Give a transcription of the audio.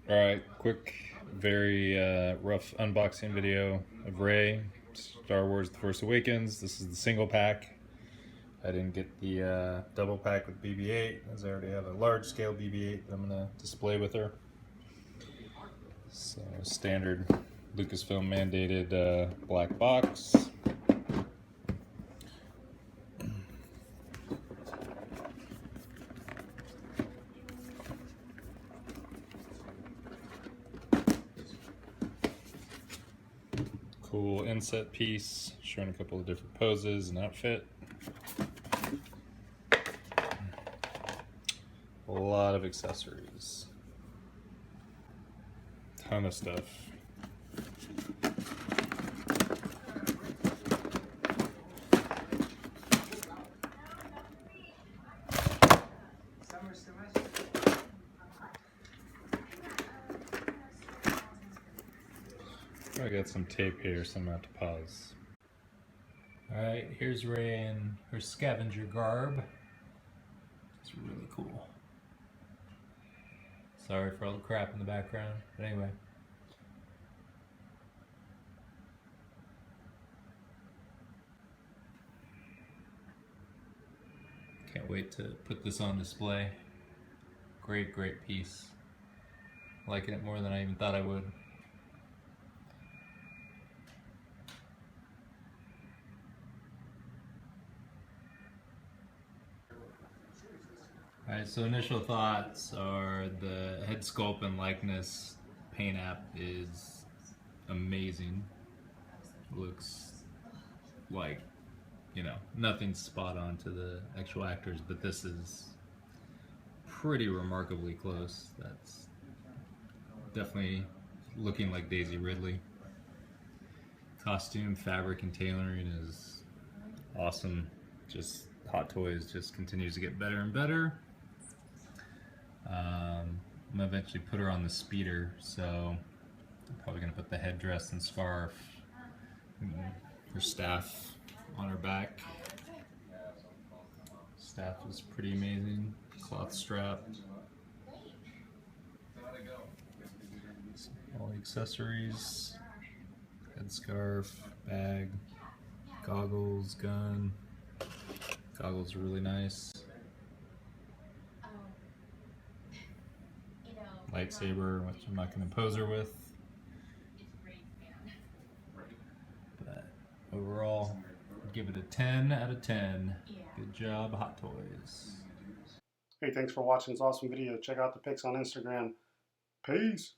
Alright, quick, very rough unboxing video of Rey, Star Wars The Force Awakens. This is the single pack. I didn't get the double pack with BB-8, as I already have a large scale BB-8 that I'm going to display with her. So, standard Lucasfilm mandated black box. Cool inset piece showing a couple of different poses and outfit. A lot of accessories. Ton of stuff. I got some tape here, so I'm gonna have to pause. Alright, here's Rey in her scavenger garb. It's really cool. Sorry for all the crap in the background, but anyway. Can't wait to put this on display. Great, great piece. Liking it more than I even thought I would. Alright, so initial thoughts are the head sculpt and likeness paint app is amazing. Looks like, you know, nothing's spot on to the actual actors, but this is pretty remarkably close. That's definitely looking like Daisy Ridley. Costume, fabric, and tailoring is awesome. Just Hot Toys just continues to get better and better. I'm gonna eventually put her on the speeder, so I'm probably gonna put the headdress and scarf, her staff on her back. Staff is pretty amazing, cloth strap. All the accessories, headscarf, bag, goggles, gun. Goggles are really nice. Lightsaber, which I'm not going to pose her with. But overall, I'd give it a 10 out of 10. Good job, Hot Toys. Hey, thanks for watching this awesome video. Check out the pics on Instagram. Peace.